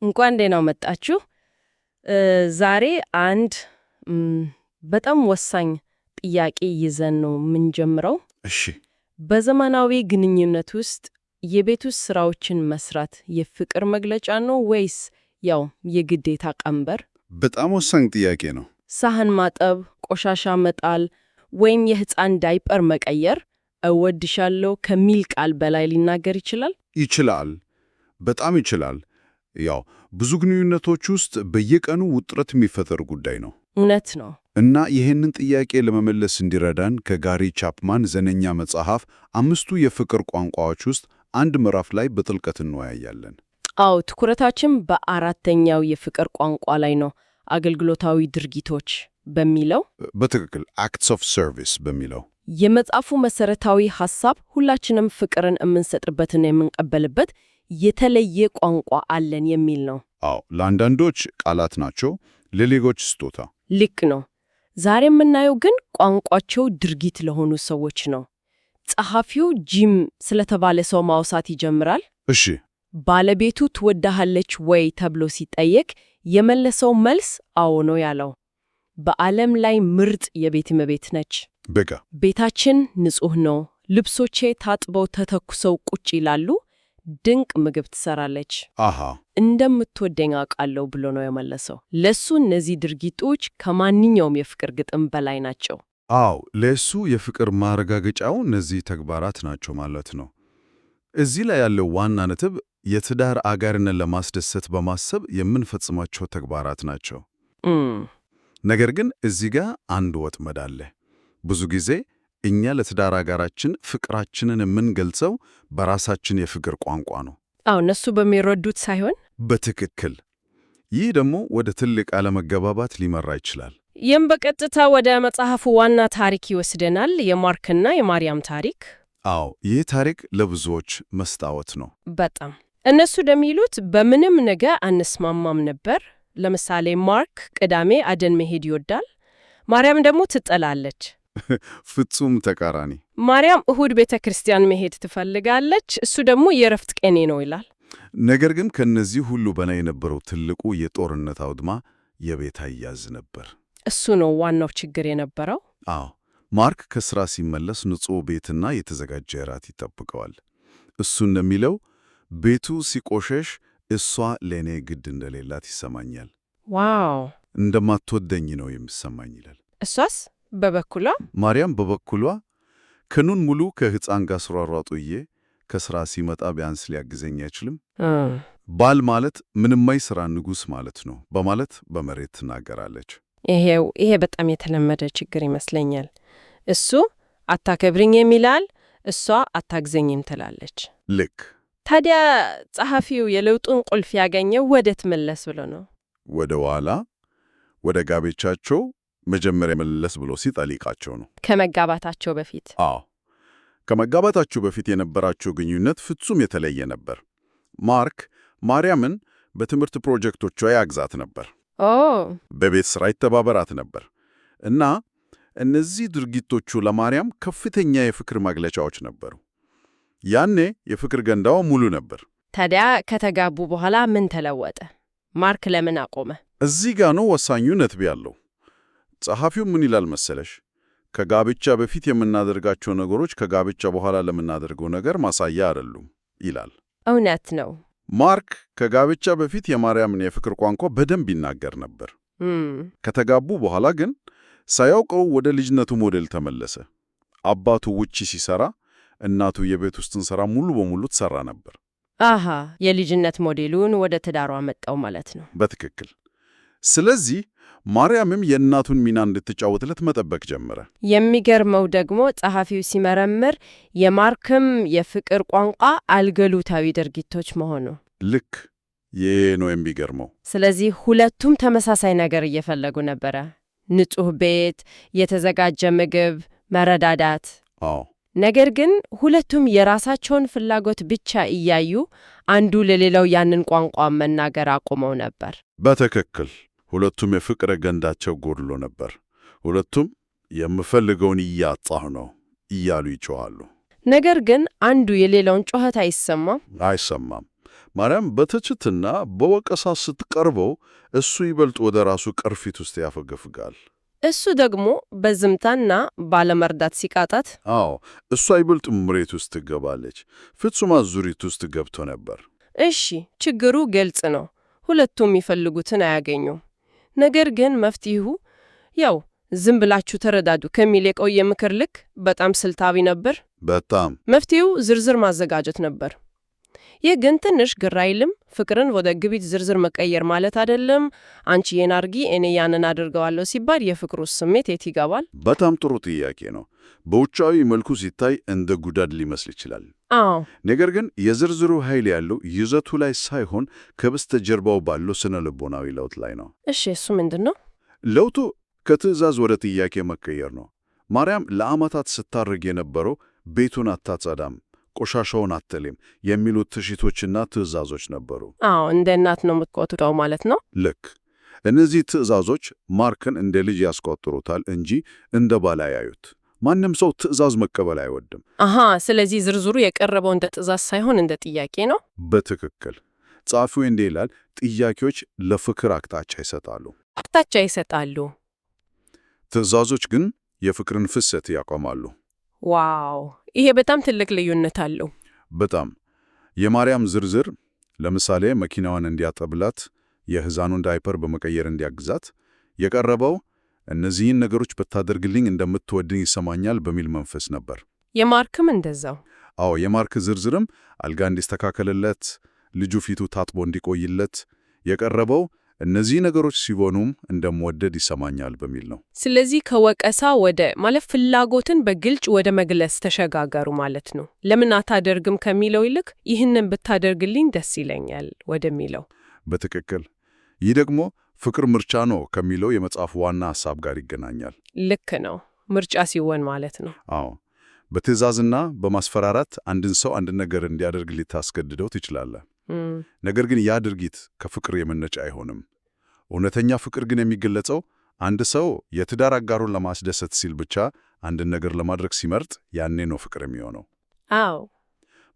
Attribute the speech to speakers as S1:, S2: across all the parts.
S1: እንኳን ደህና መጣችሁ። ዛሬ አንድ በጣም ወሳኝ ጥያቄ ይዘን ነው የምንጀምረው።
S2: እሺ።
S1: በዘመናዊ ግንኙነት ውስጥ የቤት ውስጥ ስራዎችን መስራት የፍቅር መግለጫ ነው ወይስ ያው የግዴታ ቀንበር?
S2: በጣም ወሳኝ ጥያቄ ነው።
S1: ሳህን ማጠብ፣ ቆሻሻ መጣል ወይም የህፃን ዳይፐር መቀየር እወድሻለሁ ከሚል ቃል በላይ ሊናገር ይችላል?
S2: ይችላል፣ በጣም ይችላል። ያው ብዙ ግንኙነቶች ውስጥ በየቀኑ ውጥረት የሚፈጠር ጉዳይ ነው።
S1: እውነት ነው።
S2: እና ይህንን ጥያቄ ለመመለስ እንዲረዳን ከጋሪ ቻፕማን ዘነኛ መጽሐፍ 5ቱ የፍቅር ቋንቋዎች ውስጥ አንድ ምዕራፍ ላይ በጥልቀት እንወያያለን።
S1: አዎ፣ ትኩረታችን በአራተኛው የፍቅር ቋንቋ ላይ ነው። አገልግሎታዊ ድርጊቶች በሚለው
S2: በትክክል acts of service በሚለው
S1: የመጽሐፉ መሰረታዊ ሐሳብ ሁላችንም ፍቅርን የምንሰጥበትና የምንቀበልበት የተለየ ቋንቋ አለን የሚል ነው።
S2: አዎ፣ ለአንዳንዶች ቃላት ናቸው፣ ለሌሎች ስጦታ።
S1: ልክ ነው። ዛሬ የምናየው ግን ቋንቋቸው ድርጊት ለሆኑ ሰዎች ነው። ጸሐፊው ጂም ስለተባለ ሰው ማውሳት ይጀምራል።
S2: እሺ።
S1: ባለቤቱ ትወዳሃለች ወይ ተብሎ ሲጠየቅ የመለሰው መልስ አዎ ነው ያለው። በዓለም ላይ ምርጥ የቤት እመቤት ነች።
S2: በቃ
S1: ቤታችን ንጹህ ነው፣ ልብሶቼ ታጥበው ተተኩሰው ቁጭ ይላሉ፣ ድንቅ ምግብ ትሰራለች፣
S2: አሃ
S1: እንደምትወደኝ አውቃለሁ ብሎ ነው የመለሰው። ለሱ እነዚህ ድርጊቶች ከማንኛውም የፍቅር ግጥም በላይ ናቸው።
S2: አዎ፣ ለሱ የፍቅር ማረጋገጫው እነዚህ ተግባራት ናቸው ማለት ነው። እዚህ ላይ ያለው ዋና ነጥብ የትዳር አጋርነት ለማስደሰት በማሰብ የምንፈጽማቸው ተግባራት ናቸው። ነገር ግን እዚህ ጋር አንድ ወጥመድ አለ። ብዙ ጊዜ እኛ ለትዳር አጋራችን ፍቅራችንን የምንገልጸው በራሳችን የፍቅር ቋንቋ ነው።
S1: አዎ፣ እነሱ በሚረዱት ሳይሆን
S2: በትክክል። ይህ ደግሞ ወደ ትልቅ አለመገባባት ሊመራ ይችላል።
S1: ይህም በቀጥታ ወደ መጽሐፉ ዋና ታሪክ ይወስደናል፣ የማርክና የማርያም ታሪክ።
S2: አዎ፣ ይህ ታሪክ ለብዙዎች መስታወት ነው።
S1: በጣም እነሱ እንደሚሉት በምንም ነገር አንስማማም ነበር። ለምሳሌ ማርክ ቅዳሜ አደን መሄድ ይወዳል፣ ማርያም ደግሞ ትጠላለች።
S2: ፍጹም ተቃራኒ።
S1: ማርያም እሁድ ቤተ ክርስቲያን መሄድ ትፈልጋለች፣ እሱ ደግሞ የእረፍት ቀኔ ነው ይላል።
S2: ነገር ግን ከነዚህ ሁሉ በላይ የነበረው ትልቁ የጦርነት አውድማ የቤት አያያዝ ነበር።
S1: እሱ ነው ዋናው ችግር የነበረው።
S2: አዎ፣ ማርክ ከሥራ ሲመለስ ንጹሕ ቤትና የተዘጋጀ እራት ይጠብቀዋል። እሱ እንደሚለው ቤቱ ሲቆሸሽ እሷ ለእኔ ግድ እንደሌላት ይሰማኛል።
S1: ዋው!
S2: እንደማትወደኝ ነው የሚሰማኝ ይላል።
S1: እሷስ በበኩሏ
S2: ማርያም በበኩሏ ቀኑን ሙሉ ከሕፃን ጋር ስሯሯጡዬ ከሥራ ሲመጣ ቢያንስ ሊያግዘኝ አይችልም? ባል ማለት ምንማይ ሥራ ንጉሥ ማለት ነው በማለት በመሬት ትናገራለች።
S1: ይሄ በጣም የተለመደ ችግር ይመስለኛል። እሱ አታከብርኝም ይላል፣ እሷ አታግዘኝም ትላለች።
S2: ልክ።
S1: ታዲያ ጸሐፊው የለውጡን ቁልፍ ያገኘው ወዴት መለስ ብሎ ነው?
S2: ወደ ኋላ ወደ ጋብቻቸው መጀመሪያ መለስ ብሎ ሲጠይቃቸው ነው።
S1: ከመጋባታቸው በፊት?
S2: አዎ፣ ከመጋባታቸው በፊት የነበራቸው ግንኙነት ፍጹም የተለየ ነበር። ማርክ ማርያምን በትምህርት ፕሮጀክቶቿ ያግዛት ነበር። በቤት ሥራ ይተባበራት ነበር እና እነዚህ ድርጊቶቹ ለማርያም ከፍተኛ የፍቅር መግለጫዎች ነበሩ። ያኔ የፍቅር ገንዳዋ ሙሉ ነበር።
S1: ታዲያ ከተጋቡ በኋላ ምን ተለወጠ? ማርክ ለምን አቆመ?
S2: እዚህ ጋ ነው ወሳኙ ነጥብ ያለው። ጸሐፊው ምን ይላል መሰለሽ? ከጋብቻ በፊት የምናደርጋቸው ነገሮች ከጋብቻ በኋላ ለምናደርገው ነገር ማሳያ አይደሉም ይላል።
S1: እውነት ነው።
S2: ማርክ ከጋብቻ በፊት የማርያምን የፍቅር ቋንቋ በደንብ ይናገር ነበር። ከተጋቡ በኋላ ግን ሳያውቀው ወደ ልጅነቱ ሞዴል ተመለሰ። አባቱ ውጪ ሲሰራ፣ እናቱ የቤት ውስጥን ሥራ ሙሉ በሙሉ ትሰራ ነበር።
S1: አሃ፣ የልጅነት ሞዴሉን ወደ ትዳሯ መጣው ማለት ነው።
S2: በትክክል። ስለዚህ ማርያምም የእናቱን ሚና እንድትጫወትለት መጠበቅ ጀመረ።
S1: የሚገርመው ደግሞ ጸሐፊው ሲመረምር የማርክም የፍቅር ቋንቋ አገልግሎታዊ ድርጊቶች መሆኑ።
S2: ልክ። ይሄ ነው የሚገርመው።
S1: ስለዚህ ሁለቱም ተመሳሳይ ነገር እየፈለጉ ነበረ። ንጹሕ ቤት፣ የተዘጋጀ ምግብ፣ መረዳዳት።
S2: አዎ።
S1: ነገር ግን ሁለቱም የራሳቸውን ፍላጎት ብቻ እያዩ አንዱ ለሌላው ያንን ቋንቋ መናገር አቁመው ነበር።
S2: በትክክል። ሁለቱም የፍቅር ገንዳቸው ጎድሎ ነበር። ሁለቱም የምፈልገውን እያጣሁ ነው እያሉ ይጮኻሉ።
S1: ነገር ግን አንዱ የሌላውን ጩኸት አይሰማም።
S2: ማርያም በትችትና በወቀሳ ስትቀርበው እሱ ይበልጥ ወደ ራሱ ቅርፊት ውስጥ ያፈገፍጋል።
S1: እሱ ደግሞ በዝምታና ባለመርዳት ሲቃጣት፣
S2: አዎ እሷ ይበልጥ ምሬት ውስጥ ትገባለች። ፍጹም አዙሪት ውስጥ ገብቶ ነበር።
S1: እሺ ችግሩ ግልጽ ነው። ሁለቱም የሚፈልጉትን አያገኙም። ነገር ግን መፍትሄው ያው ዝም ብላችሁ ተረዳዱ ከሚል የቆየ ምክር ልክ በጣም ስልታዊ ነበር።
S2: በጣም
S1: መፍትሄው ዝርዝር ማዘጋጀት ነበር። ይህ ግን ትንሽ ግር አይልም? ፍቅርን ወደ ግቢት ዝርዝር መቀየር ማለት አይደለም። አንቺ ይህን አድርጊ እኔ ያንን አድርገዋለሁ ሲባል የፍቅሩ ስሜት የት ይገባል?
S2: በጣም ጥሩ ጥያቄ ነው። በውጫዊ መልኩ ሲታይ እንደ ጉዳድ ሊመስል ይችላል።
S1: አዎ።
S2: ነገር ግን የዝርዝሩ ኃይል ያለው ይዘቱ ላይ ሳይሆን ከበስተጀርባው ባለው ስነ ልቦናዊ ለውጥ ላይ ነው።
S1: እሺ እሱ ምንድን ነው?
S2: ለውጡ ከትዕዛዝ ወደ ጥያቄ መቀየር ነው። ማርያም ለዓመታት ስታደርግ የነበረው ቤቱን አታጸዳም፣ ቆሻሻውን አትልም የሚሉት ትሽቶችና ትዕዛዞች ነበሩ።
S1: አዎ እንደ እናት ነው የምትቆጥረው ማለት ነው።
S2: ልክ። እነዚህ ትዕዛዞች ማርክን እንደ ልጅ ያስቆጥሩታል እንጂ እንደ ባል አያዩት። ማንም ሰው ትዕዛዝ መቀበል አይወድም።
S1: አሃ፣ ስለዚህ ዝርዝሩ የቀረበው እንደ ትዕዛዝ ሳይሆን እንደ ጥያቄ ነው።
S2: በትክክል። ጸሐፊው እንዲህ ይላል፣ ጥያቄዎች ለፍቅር አቅጣጫ ይሰጣሉ።
S1: አቅጣጫ ይሰጣሉ።
S2: ትዕዛዞች ግን የፍቅርን ፍሰት ያቆማሉ።
S1: ዋው! ይሄ በጣም ትልቅ ልዩነት አለው።
S2: በጣም። የማርያም ዝርዝር ለምሳሌ መኪናዋን እንዲያጠብላት፣ የሕፃኑን ዳይፐር በመቀየር እንዲያግዛት የቀረበው እነዚህን ነገሮች ብታደርግልኝ እንደምትወድኝ ይሰማኛል በሚል መንፈስ ነበር።
S1: የማርክም እንደዛው።
S2: አዎ፣ የማርክ ዝርዝርም አልጋ እንዲስተካከልለት፣ ልጁ ፊቱ ታጥቦ እንዲቆይለት የቀረበው እነዚህ ነገሮች ሲሆኑም እንደምወደድ ይሰማኛል በሚል ነው።
S1: ስለዚህ ከወቀሳ ወደ ማለት ፍላጎትን በግልጽ ወደ መግለጽ ተሸጋገሩ ማለት ነው። ለምን አታደርግም ከሚለው ይልቅ ይህንን ብታደርግልኝ ደስ ይለኛል ወደሚለው።
S2: በትክክል። ይህ ደግሞ ፍቅር ምርጫ ነው ከሚለው የመጽሐፍ ዋና ሐሳብ ጋር ይገናኛል።
S1: ልክ ነው። ምርጫ ሲሆን ማለት ነው።
S2: አዎ፣ በትዕዛዝና በማስፈራራት አንድን ሰው አንድ ነገር እንዲያደርግ ልታስገድደው ትችላለህ። ነገር ግን ያ ድርጊት ከፍቅር የመነጨ አይሆንም። እውነተኛ ፍቅር ግን የሚገለጸው አንድ ሰው የትዳር አጋሩን ለማስደሰት ሲል ብቻ አንድን ነገር ለማድረግ ሲመርጥ ያኔ ነው ፍቅር የሚሆነው።
S1: አዎ።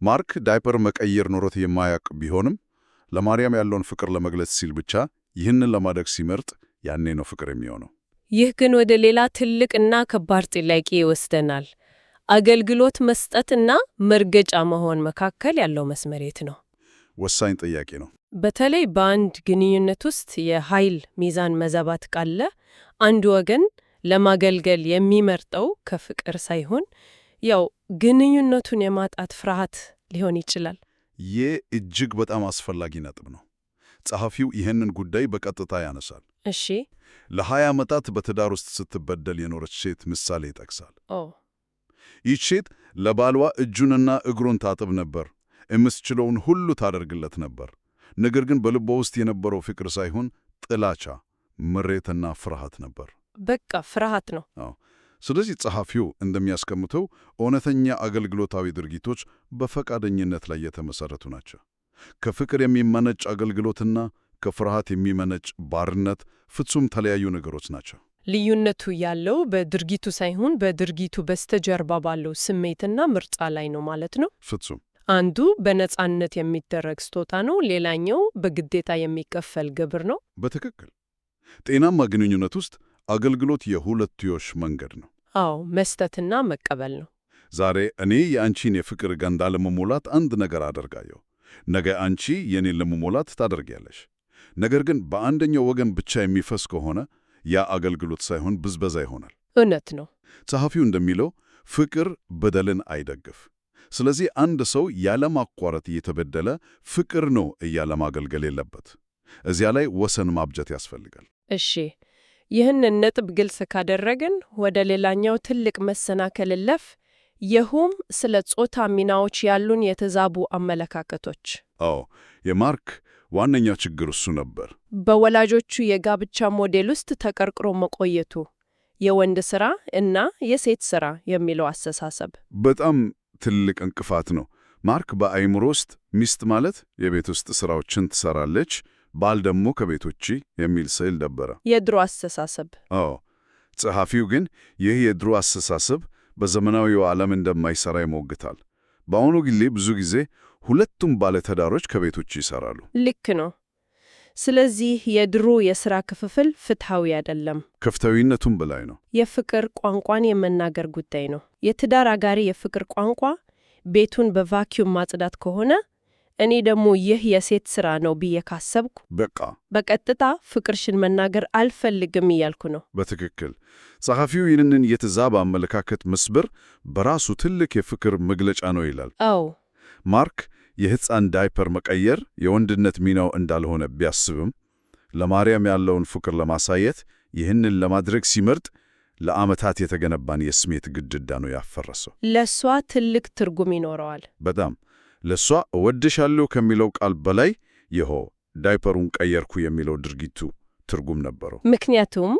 S2: ማርክ ዳይፐር መቀየር ኖሮት የማያውቅ ቢሆንም ለማርያም ያለውን ፍቅር ለመግለጽ ሲል ብቻ ይህንን ለማድረግ ሲመርጥ ያኔ ነው ፍቅር የሚሆነው።
S1: ይህ ግን ወደ ሌላ ትልቅና ከባድ ጥያቄ ይወስደናል። አገልግሎት መስጠትና መርገጫ መሆን መካከል ያለው መስመር የት ነው?
S2: ወሳኝ ጥያቄ ነው።
S1: በተለይ በአንድ ግንኙነት ውስጥ የኃይል ሚዛን መዛባት ካለ አንዱ ወገን ለማገልገል የሚመርጠው ከፍቅር ሳይሆን ያው ግንኙነቱን የማጣት ፍርሃት ሊሆን ይችላል።
S2: ይህ እጅግ በጣም አስፈላጊ ነጥብ ነው። ጸሐፊው ይህንን ጉዳይ በቀጥታ ያነሳል።
S1: እሺ።
S2: ለ20 ዓመታት በትዳር ውስጥ ስትበደል የኖረች ሴት ምሳሌ ይጠቅሳል። ይህች ሴት ለባሏ እጁንና እግሩን ታጥብ ነበር፣ የምትችለውን ሁሉ ታደርግለት ነበር። ነገር ግን በልቧ ውስጥ የነበረው ፍቅር ሳይሆን ጥላቻ፣ ምሬትና ፍርሃት ነበር።
S1: በቃ ፍርሃት ነው።
S2: ስለዚህ ጸሐፊው እንደሚያስቀምጠው እውነተኛ አገልግሎታዊ ድርጊቶች በፈቃደኝነት ላይ የተመሰረቱ ናቸው። ከፍቅር የሚመነጭ አገልግሎትና ከፍርሃት የሚመነጭ ባርነት ፍጹም ተለያዩ ነገሮች ናቸው።
S1: ልዩነቱ ያለው በድርጊቱ ሳይሆን በድርጊቱ በስተጀርባ ባለው ስሜትና ምርጫ ላይ ነው ማለት ነው።
S2: ፍጹም።
S1: አንዱ በነጻነት የሚደረግ ስጦታ ነው፣ ሌላኛው በግዴታ የሚከፈል ግብር ነው።
S2: በትክክል። ጤናማ ግንኙነት ውስጥ አገልግሎት የሁለትዮሽ መንገድ ነው።
S1: አዎ፣ መስጠትና መቀበል ነው።
S2: ዛሬ እኔ የአንቺን የፍቅር ገንዳ ለመሞላት አንድ ነገር አደርጋለሁ፣ ነገ አንቺ የኔን ለመሞላት ታደርጊያለሽ። ነገር ግን በአንደኛው ወገን ብቻ የሚፈስ ከሆነ ያ አገልግሎት ሳይሆን ብዝበዛ ይሆናል።
S1: እውነት ነው።
S2: ጸሐፊው እንደሚለው ፍቅር በደልን አይደግፍ። ስለዚህ አንድ ሰው ያለማቋረጥ እየተበደለ ፍቅር ነው እያለ ማገልገል የለበት። እዚያ ላይ ወሰን ማብጀት ያስፈልጋል።
S1: እሺ፣ ይህንን ነጥብ ግልጽ ካደረግን ወደ ሌላኛው ትልቅ መሰናክል እንለፍ። ይህም ስለ ጾታ ሚናዎች ያሉን የተዛቡ አመለካከቶች።
S2: አዎ፣ የማርክ ዋነኛ ችግር እሱ ነበር።
S1: በወላጆቹ የጋብቻ ሞዴል ውስጥ ተቀርቅሮ መቆየቱ፣ የወንድ ሥራ እና የሴት ሥራ የሚለው አስተሳሰብ
S2: በጣም ትልቅ እንቅፋት ነው። ማርክ በአእምሮ ውስጥ ሚስት ማለት የቤት ውስጥ ሥራዎችን ትሠራለች፣ ባል ደግሞ ከቤት ውጪ የሚል ስዕል ነበረ።
S1: የድሮ አስተሳሰብ።
S2: አዎ። ጸሐፊው ግን ይህ የድሮ አስተሳሰብ በዘመናዊው ዓለም እንደማይሠራ ይሞግታል። በአሁኑ ጊዜ ብዙ ጊዜ ሁለቱም ባለትዳሮች ከቤት ውጭ ይሰራሉ።
S1: ልክ ነው። ስለዚህ የድሮ የሥራ ክፍፍል ፍትሐዊ አይደለም።
S2: ከፍትሐዊነቱም በላይ ነው።
S1: የፍቅር ቋንቋን የመናገር ጉዳይ ነው። የትዳር አጋሪ የፍቅር ቋንቋ ቤቱን በቫኪዩም ማጽዳት ከሆነ እኔ ደግሞ ይህ የሴት ሥራ ነው ብዬ ካሰብኩ በቀጥታ ፍቅርሽን መናገር አልፈልግም እያልኩ ነው።
S2: በትክክል። ጸሐፊው ይህንን የተዛባ አመለካከት መስበር በራሱ ትልቅ የፍቅር መግለጫ ነው ይላል።
S1: አዎ።
S2: ማርክ የሕፃን ዳይፐር መቀየር የወንድነት ሚናው እንዳልሆነ ቢያስብም ለማርያም ያለውን ፍቅር ለማሳየት ይህንን ለማድረግ ሲመርጥ ለዓመታት የተገነባን የስሜት ግድግዳ ነው ያፈረሰው።
S1: ለእሷ ትልቅ ትርጉም ይኖረዋል።
S2: በጣም ለእሷ እወድሻለሁ ከሚለው ቃል በላይ ይኸው ዳይፐሩን ቀየርኩ የሚለው ድርጊቱ ትርጉም ነበረው።
S1: ምክንያቱም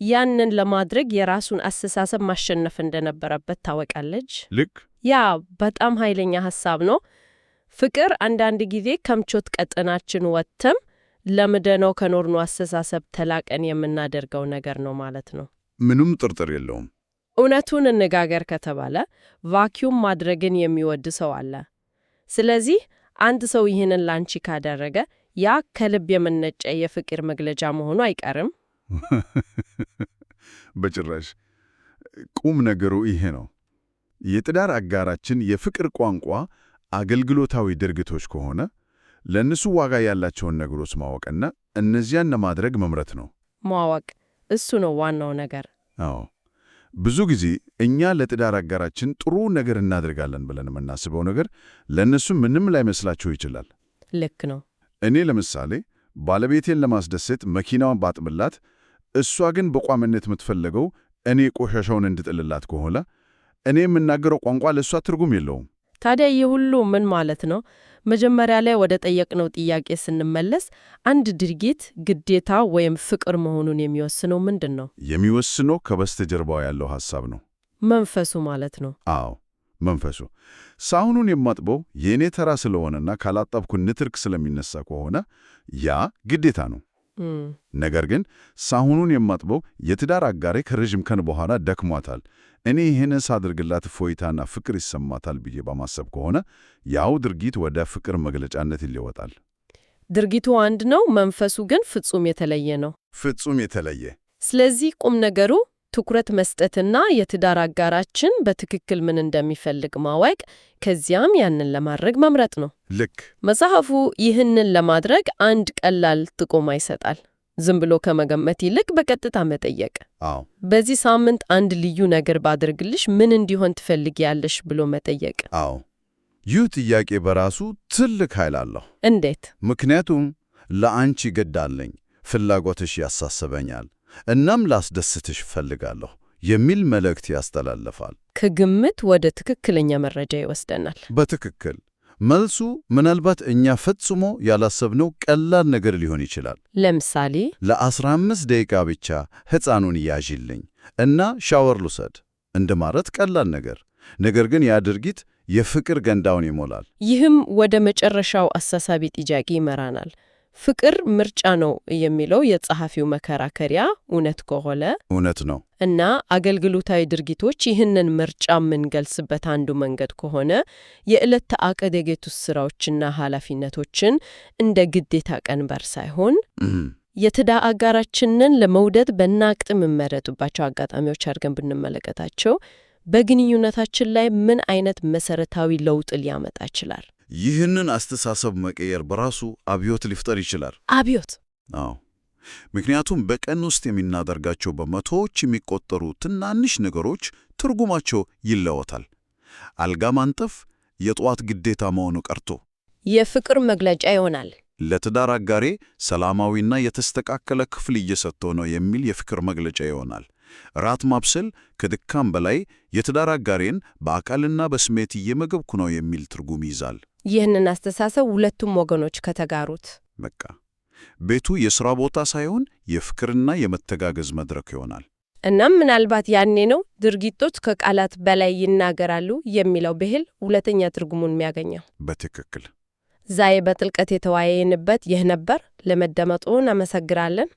S1: ያንን ለማድረግ የራሱን አስተሳሰብ ማሸነፍ እንደነበረበት ታወቃለች።
S2: ልክ።
S1: ያ በጣም ኃይለኛ ሐሳብ ነው። ፍቅር አንዳንድ ጊዜ ከምቾት ቀጠናችን ወጥተም ለምደነው ከኖርነው አስተሳሰብ ተላቀን የምናደርገው ነገር ነው ማለት ነው።
S2: ምንም ጥርጥር የለውም።
S1: እውነቱን እንነጋገር ከተባለ ቫኪዩም ማድረግን የሚወድ ሰው አለ። ስለዚህ አንድ ሰው ይህንን ላንቺ ካደረገ ያ ከልብ የመነጨ የፍቅር መግለጫ መሆኑ አይቀርም።
S2: በጭራሽ። ቁም ነገሩ ይሄ ነው። የትዳር አጋራችን የፍቅር ቋንቋ አገልግሎታዊ ድርጊቶች ከሆነ ለእነሱ ዋጋ ያላቸውን ነገሮች ማወቅና እነዚያን ለማድረግ መምረት ነው።
S1: ማወቅ፣ እሱ ነው ዋናው ነገር።
S2: አዎ። ብዙ ጊዜ እኛ ለትዳር አጋራችን ጥሩ ነገር እናደርጋለን ብለን የምናስበው ነገር ለእነሱ ምንም ላይመስላቸው ይችላል።
S1: ልክ ነው።
S2: እኔ ለምሳሌ ባለቤቴን ለማስደሰት መኪናዋን ባጥብላት፣ እሷ ግን በቋምነት የምትፈልገው እኔ ቆሻሻውን እንድጥልላት ከሆነ እኔ የምናገረው ቋንቋ ለእሷ ትርጉም የለውም።
S1: ታዲያ ይህ ሁሉ ምን ማለት ነው? መጀመሪያ ላይ ወደ ጠየቅነው ጥያቄ ስንመለስ አንድ ድርጊት ግዴታ ወይም ፍቅር መሆኑን የሚወስነው ምንድን ነው?
S2: የሚወስነው ከበስተጀርባው ያለው ሐሳብ ነው።
S1: መንፈሱ ማለት ነው።
S2: አዎ፣ መንፈሱ። ሳህኑን የማጥበው የእኔ ተራ ስለሆነና ካላጠብኩ ንትርክ ስለሚነሳ ከሆነ ያ ግዴታ ነው። ነገር ግን ሳህኑን የማጥበው የትዳር አጋሬ ከረዥም ቀን በኋላ ደክሟታል፣ እኔ ይህንን ሳድርግላት እፎይታና ፍቅር ይሰማታል ብዬ በማሰብ ከሆነ ያው ድርጊት ወደ ፍቅር መግለጫነት ይለወጣል።
S1: ድርጊቱ አንድ ነው፣ መንፈሱ ግን ፍጹም የተለየ ነው።
S2: ፍጹም የተለየ።
S1: ስለዚህ ቁም ነገሩ ትኩረት መስጠትና የትዳር አጋራችን በትክክል ምን እንደሚፈልግ ማወቅ፣ ከዚያም ያንን ለማድረግ መምረጥ ነው።
S2: ልክ።
S1: መጽሐፉ ይህንን ለማድረግ አንድ ቀላል ጥቆማ ይሰጣል። ዝም ብሎ ከመገመት ይልቅ በቀጥታ መጠየቅ።
S2: አዎ።
S1: በዚህ ሳምንት አንድ ልዩ ነገር ባደርግልሽ ምን እንዲሆን ትፈልጊያለሽ ብሎ መጠየቅ።
S2: አዎ። ይህ ጥያቄ በራሱ ትልቅ ኃይል አለው።
S1: እንዴት?
S2: ምክንያቱም ለአንቺ ግድ አለኝ፣ ፍላጎትሽ ያሳስበኛል፣ እናም ላስደስትሽ እፈልጋለሁ የሚል መልእክት ያስተላልፋል።
S1: ከግምት ወደ ትክክለኛ መረጃ ይወስደናል።
S2: በትክክል። መልሱ ምናልባት እኛ ፈጽሞ ያላሰብነው ቀላል ነገር ሊሆን ይችላል።
S1: ለምሳሌ
S2: ለ15 ደቂቃ ብቻ ሕፃኑን ያዥልኝ እና ሻወር ልውሰድ እንደማለት ቀላል ነገር፣ ነገር ግን ያ ድርጊት የፍቅር ገንዳውን ይሞላል።
S1: ይህም ወደ መጨረሻው አሳሳቢ ጥያቄ ይመራናል። ፍቅር ምርጫ ነው የሚለው የጸሐፊው መከራከሪያ እውነት ከሆነ
S2: እውነት ነው
S1: እና አገልግሎታዊ ድርጊቶች ይህንን ምርጫ የምንገልጽበት አንዱ መንገድ ከሆነ የዕለት ተዕቅድ የቤት ውስጥ ሥራዎችና ኃላፊነቶችን እንደ ግዴታ ቀንበር ሳይሆን የትዳር አጋራችንን ለመውደድ በናቅጥ የምንመረጥባቸው አጋጣሚዎች አድርገን ብንመለከታቸው በግንኙነታችን ላይ ምን አይነት መሰረታዊ ለውጥ ሊያመጣ ይችላል?
S2: ይህንን አስተሳሰብ መቀየር በራሱ አብዮት ሊፈጠር ይችላል።
S1: አብዮት?
S2: አዎ። ምክንያቱም በቀን ውስጥ የምናደርጋቸው በመቶዎች የሚቆጠሩ ትናንሽ ነገሮች ትርጉማቸው ይለወጣል። አልጋ ማንጠፍ የጠዋት ግዴታ መሆኑ ቀርቶ
S1: የፍቅር መግለጫ ይሆናል።
S2: ለትዳር አጋሬ ሰላማዊና የተስተካከለ ክፍል እየሰጠው ነው የሚል የፍቅር መግለጫ ይሆናል። ራት ማብሰል ከድካም በላይ የትዳር አጋሬን በአካልና በስሜት እየመገብኩ ነው የሚል ትርጉም ይዛል።
S1: ይህንን አስተሳሰብ ሁለቱም ወገኖች ከተጋሩት
S2: በቃ ቤቱ የሥራ ቦታ ሳይሆን የፍቅርና የመተጋገዝ መድረክ ይሆናል።
S1: እናም ምናልባት ያኔ ነው ድርጊቶች ከቃላት በላይ ይናገራሉ የሚለው ብሂል ሁለተኛ ትርጉሙን የሚያገኘው።
S2: በትክክል።
S1: ዛሬ በጥልቀት የተወያየንበት ይህ ነበር። ለመደመጡን አመሰግናለን።